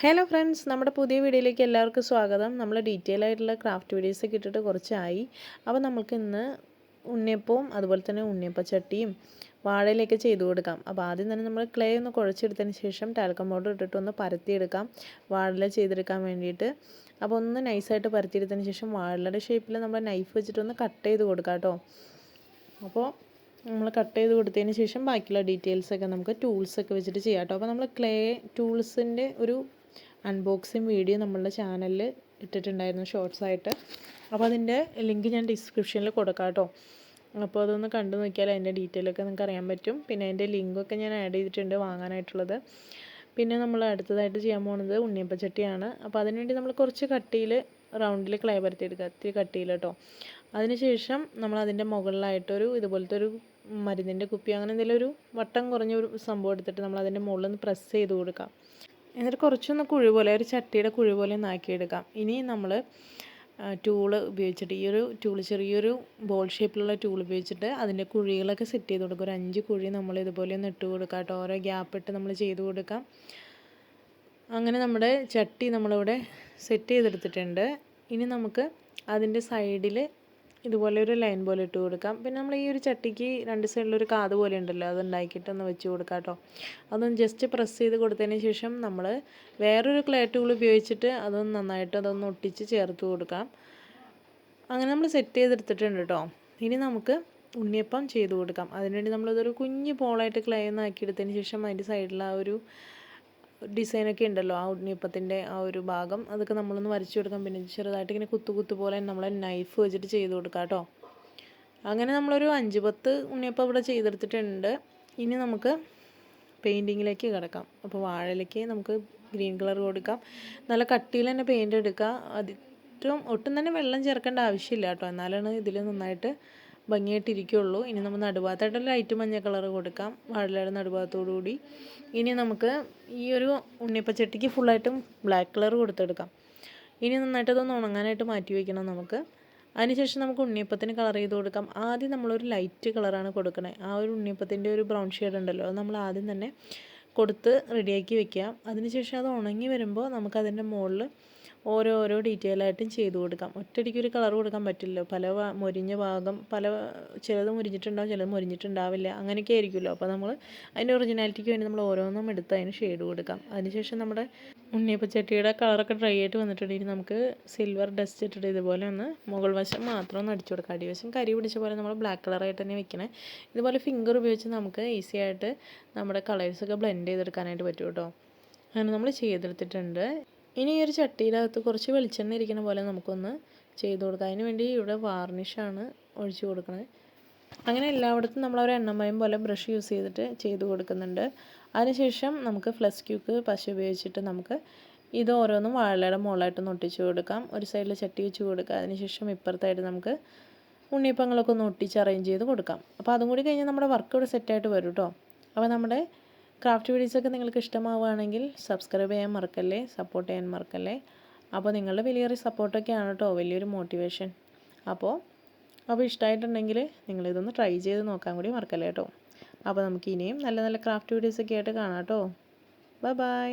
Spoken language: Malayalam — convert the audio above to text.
ഹലോ ഫ്രണ്ട്സ്, നമ്മുടെ പുതിയ വീഡിയോയിലേക്ക് എല്ലാവർക്കും സ്വാഗതം. നമ്മൾ ഡീറ്റെയിൽ ആയിട്ടുള്ള ക്രാഫ്റ്റ് വീഡിയോസൊക്കെ ഇട്ടിട്ട് കുറച്ചായി. അപ്പോൾ നമുക്ക് ഇന്ന് ഉണ്ണിയപ്പവും അതുപോലെ തന്നെ ഉണ്ണിയപ്പച്ചട്ടിയും വാഴയിലൊക്കെ ചെയ്ത് കൊടുക്കാം. അപ്പോൾ ആദ്യം തന്നെ നമ്മൾ ക്ലേ ഒന്ന് കുഴച്ചെടുത്തതിന് ശേഷം ടാൽക്കം പൗഡർ ഇട്ടിട്ട് ഒന്ന് പരത്തിയെടുക്കാം വാഴയില ചെയ്തെടുക്കാൻ വേണ്ടിയിട്ട്. അപ്പോൾ ഒന്ന് നൈസായിട്ട് പരത്തിയെടുത്തതിന് ശേഷം വാഴയുടെ ഷേപ്പിൽ നമ്മൾ നൈഫ് വെച്ചിട്ടൊന്ന് കട്ട് ചെയ്ത് കൊടുക്കാം കേട്ടോ. അപ്പോൾ നമ്മൾ കട്ട് ചെയ്ത് കൊടുത്തതിന് ശേഷം ബാക്കിയുള്ള ഡീറ്റെയിൽസൊക്കെ നമുക്ക് ടൂൾസൊക്കെ വെച്ചിട്ട് ചെയ്യാം കേട്ടോ. അപ്പോൾ നമ്മൾ ക്ലേ ടൂൾസിൻ്റെ ഒരു അൺബോക്സിങ് വീഡിയോ നമ്മളുടെ ചാനലിൽ ഇട്ടിട്ടുണ്ടായിരുന്നു ഷോർട്സ് ആയിട്ട്. അപ്പോൾ അതിൻ്റെ ലിങ്ക് ഞാൻ ഡിസ്ക്രിപ്ഷനിൽ കൊടുക്കാം കേട്ടോ. അപ്പോൾ അതൊന്ന് കണ്ടു നോക്കിയാൽ അതിൻ്റെ ഡീറ്റെയിലൊക്കെ നിങ്ങൾക്ക് അറിയാൻ പറ്റും. പിന്നെ അതിൻ്റെ ലിങ്കൊക്കെ ഞാൻ ആഡ് ചെയ്തിട്ടുണ്ട് വാങ്ങാനായിട്ടുള്ളത്. പിന്നെ നമ്മൾ അടുത്തതായിട്ട് ചെയ്യാൻ പോകുന്നത് ഉണ്ണിയപ്പച്ചട്ടിയാണ്. അപ്പോൾ അതിനുവേണ്ടി നമ്മൾ കുറച്ച് കട്ടിയിൽ റൗണ്ടിൽ ക്ലേ പരത്തിയെടുക്കുക, ഇത്തിരി കട്ടിയിൽ കേട്ടോ. അതിനുശേഷം നമ്മൾ അതിൻ്റെ മുകളിലായിട്ടൊരു ഇതുപോലത്തെ ഒരു മരുന്നിൻ്റെ കുപ്പി അങ്ങനെ എന്തെങ്കിലും ഒരു വട്ടം കുറഞ്ഞൊരു സംഭവം എടുത്തിട്ട് നമ്മൾ അതിൻ്റെ മുകളിൽ ഒന്ന് പ്രസ് ചെയ്ത് കൊടുക്കാം. എന്നിട്ട് കുറച്ചൊന്ന് കുഴി പോലെ ഒരു ചട്ടിയുടെ കുഴി പോലെ ഒന്ന് ആക്കിയെടുക്കാം. ഇനി നമ്മൾ ടൂള് ഉപയോഗിച്ചിട്ട് ഈ ഒരു ടൂള് ചെറിയൊരു ബോൾ ഷേപ്പിലുള്ള ടൂൾ ഉപയോഗിച്ചിട്ട് അതിൻ്റെ കുഴികളൊക്കെ സെറ്റ് ചെയ്ത് കൊടുക്കുക. ഒരു 5 കുഴി നമ്മൾ ഇതുപോലെ ഒന്ന് ഇട്ട് കൊടുക്കാം കേട്ടോ. ഓരോ ഗ്യാപ്പ് ഇട്ട് നമ്മൾ ചെയ്ത് കൊടുക്കാം. അങ്ങനെ നമ്മുടെ ചട്ടി നമ്മളിവിടെ സെറ്റ് ചെയ്തെടുത്തിട്ടുണ്ട്. ഇനി നമുക്ക് അതിൻ്റെ സൈഡിൽ ഇതുപോലെ ഒരു ലൈൻ പോലെ ഇട്ട് കൊടുക്കാം. പിന്നെ നമ്മൾ ഈ ഒരു ചട്ടിക്ക് 2 സൈഡിലൊരു കാത് പോലെ ഉണ്ടല്ലോ, അതുണ്ടാക്കിയിട്ട് ഒന്ന് വെച്ച് കൊടുക്കാം കേട്ടോ. അതൊന്ന് ജസ്റ്റ് പ്രസ് ചെയ്ത് കൊടുത്തതിന് ശേഷം നമ്മൾ വേറൊരു ക്ലേ ടൂൾ ഉപയോഗിച്ചിട്ട് അതൊന്ന് നന്നായിട്ട് അതൊന്ന് ഒട്ടിച്ച് ചേർത്ത് കൊടുക്കാം. അങ്ങനെ നമ്മൾ സെറ്റ് ചെയ്തെടുത്തിട്ടുണ്ട് കേട്ടോ. ഇനി നമുക്ക് ഉണ്ണിയപ്പം ചെയ്ത് കൊടുക്കാം. അതിനുവേണ്ടി നമ്മളതൊരു കുഞ്ഞ് ബോളായിട്ട് ക്ലേ ഒന്ന് ആക്കിയെടുത്തതിന് ശേഷം അതിൻ്റെ സൈഡിൽ ആ ഒരു ഡിസൈനൊക്കെ ഉണ്ടല്ലോ, ആ ഉണ്ണിയപ്പത്തിൻ്റെ ആ ഒരു ഭാഗം അതൊക്കെ നമ്മളൊന്ന് വരച്ചു കൊടുക്കാം. പിന്നെ ചെറുതായിട്ട് ഇങ്ങനെ കുത്തു പോലെ നമ്മൾ നൈഫ് വെച്ചിട്ട് ചെയ്ത് കൊടുക്കാം കേട്ടോ. അങ്ങനെ നമ്മളൊരു 5-10 ഉണ്ണിയപ്പം ഇവിടെ ചെയ്തെടുത്തിട്ടുണ്ട്. ഇനി നമുക്ക് പെയിൻറ്റിങ്ങിലേക്ക് കിടക്കാം. അപ്പോൾ വാഴയിലേക്ക് നമുക്ക് ഗ്രീൻ കളർ കൊടുക്കാം. നല്ല കട്ടിയിൽ തന്നെ പെയിൻറ്റ് എടുക്കുക. ഒട്ടും തന്നെ വെള്ളം ചേർക്കേണ്ട ആവശ്യമില്ല കേട്ടോ, എന്നാലാണ് ഇതിൽ നന്നായിട്ട് ഭംഗിയായിട്ടിരിക്കുകയുള്ളൂ. ഇനി നമ്മൾ നടുഭാഗത്തായിട്ട് ലൈറ്റ് മഞ്ഞ കളർ കൊടുക്കാം വാഴയുടെ നടുഭാഗത്തോടുകൂടി. ഇനി നമുക്ക് ഈ ഒരു ഉണ്ണിയപ്പച്ചട്ടിക്ക് ഫുള്ളായിട്ടും ബ്ലാക്ക് കളർ കൊടുത്തെടുക്കാം. ഇനി നന്നായിട്ട് അതൊന്ന് ഉണങ്ങാനായിട്ട് മാറ്റി വയ്ക്കണം നമുക്ക്. അതിനുശേഷം നമുക്ക് ഉണ്ണിയപ്പത്തിന് കളർ ചെയ്ത് കൊടുക്കാം. ആദ്യം നമ്മളൊരു ലൈറ്റ് കളറാണ് കൊടുക്കണേ. ആ ഒരു ഉണ്ണിയപ്പത്തിൻ്റെ ഒരു ബ്രൗൺ ഷെയ്ഡ് ഉണ്ടല്ലോ, അത് നമ്മൾ ആദ്യം തന്നെ കൊടുത്ത് റെഡിയാക്കി വെക്കുക. അതിനുശേഷം അത് ഉണങ്ങി വരുമ്പോൾ നമുക്കതിൻ്റെ മുകളിൽ ഓരോ ഡീറ്റെയിൽ ആയിട്ടും ചെയ്ത് കൊടുക്കാം. ഒറ്റയടിക്ക് ഒരു കളർ കൊടുക്കാൻ പറ്റില്ലല്ലോ, പല മൊരിഞ്ഞ ഭാഗം ചിലത് മുരിഞ്ഞിട്ടുണ്ടാവും, ചിലത് മുരിഞ്ഞിട്ടുണ്ടാവില്ല, അങ്ങനെയൊക്കെ ആയിരിക്കുമല്ലോ. അപ്പോൾ നമ്മൾ അതിൻ്റെ ഒറിജിനാലിറ്റിക്ക് വേണ്ടി നമ്മൾ ഓരോന്നും എടുത്ത് അതിന് ഷെയ്ഡ് കൊടുക്കാം. അതിനുശേഷം നമ്മുടെ ഉണ്ണിയപ്പച്ചട്ടിയുടെ കളറൊക്കെ ഡ്രൈ ആയിട്ട് വന്നിട്ടുണ്ടെങ്കിൽ നമുക്ക് സിൽവർ ഡസ്റ്റ് ഇട്ടിട്ട് ഇതുപോലെ ഒന്ന് മുകൾ വശം മാത്രം ഒന്ന് അടിച്ചു കൊടുക്കാം. അടിവശം കരി പിടിച്ച പോലെ നമ്മൾ ബ്ലാക്ക് കളറായിട്ട് തന്നെ വെക്കണേ. ഇതുപോലെ ഫിംഗർ ഉപയോഗിച്ച് നമുക്ക് ഈസി ആയിട്ട് നമ്മുടെ കളേഴ്സൊക്കെ ബ്ലെൻഡ് ചെയ്തെടുക്കാനായിട്ട് പറ്റും കേട്ടോ. അങ്ങനെ നമ്മൾ ചെയ്തെടുത്തിട്ടുണ്ട്. ഇനി ഈ ഒരു ചട്ടിയിലകത്ത് കുറച്ച് വെളിച്ചെണ്ണ ഇരിക്കുന്ന പോലെ നമുക്കൊന്ന് ചെയ്ത് കൊടുക്കാം. അതിന് വേണ്ടി ഇവിടെ വാർണിഷാണ് ഒഴിച്ച് കൊടുക്കുന്നത്. അങ്ങനെ എല്ലായിടത്തും നമ്മളൊരു എണ്ണമയം പോലെ ബ്രഷ് യൂസ് ചെയ്തിട്ട് ചെയ്ത് കൊടുക്കുന്നുണ്ട്. അതിനുശേഷം നമുക്ക് ഫ്ലസ് ക്യൂക്ക് പശ ഉപയോഗിച്ചിട്ട് നമുക്ക് ഇത് ഓരോന്നും വാഴയുടെ മുകളിലായിട്ടൊന്ന് ഒട്ടിച്ച് കൊടുക്കാം. ഒരു സൈഡിൽ ചട്ടി വെച്ച് കൊടുക്കുക. അതിനുശേഷം ഇപ്പുറത്തായിട്ട് നമുക്ക് ഉണ്ണിയപ്പങ്ങളൊക്കെ ഒന്ന് ഒട്ടിച്ച് അറേഞ്ച് ചെയ്ത് കൊടുക്കാം. അപ്പോൾ അതും കൂടി കഴിഞ്ഞാൽ നമ്മുടെ വർക്ക് ഇവിടെ സെറ്റായിട്ട് വരും കേട്ടോ. അപ്പോൾ നമ്മുടെ ക്രാഫ്റ്റ് വീഡിയോസൊക്കെ നിങ്ങൾക്ക് ഇഷ്ടമാവുകയാണെങ്കിൽ സബ്സ്ക്രൈബ് ചെയ്യാൻ മറക്കല്ലേ, സപ്പോർട്ട് ചെയ്യാൻ മറക്കല്ലേ. അപ്പോൾ നിങ്ങളുടെ വലിയൊരു സപ്പോർട്ടൊക്കെയാണ് കേട്ടോ വലിയൊരു മോട്ടിവേഷൻ. അപ്പോൾ ഇഷ്ടമായിട്ടുണ്ടെങ്കിൽ നിങ്ങളിതൊന്ന് ട്രൈ ചെയ്ത് നോക്കാൻ കൂടി മറക്കല്ലേ കേട്ടോ. അപ്പോൾ നമുക്ക് ഇനിയും നല്ല ക്രാഫ്റ്റ് വീഡിയോസൊക്കെ ആയിട്ട് കാണാം കേട്ടോ. ബൈ.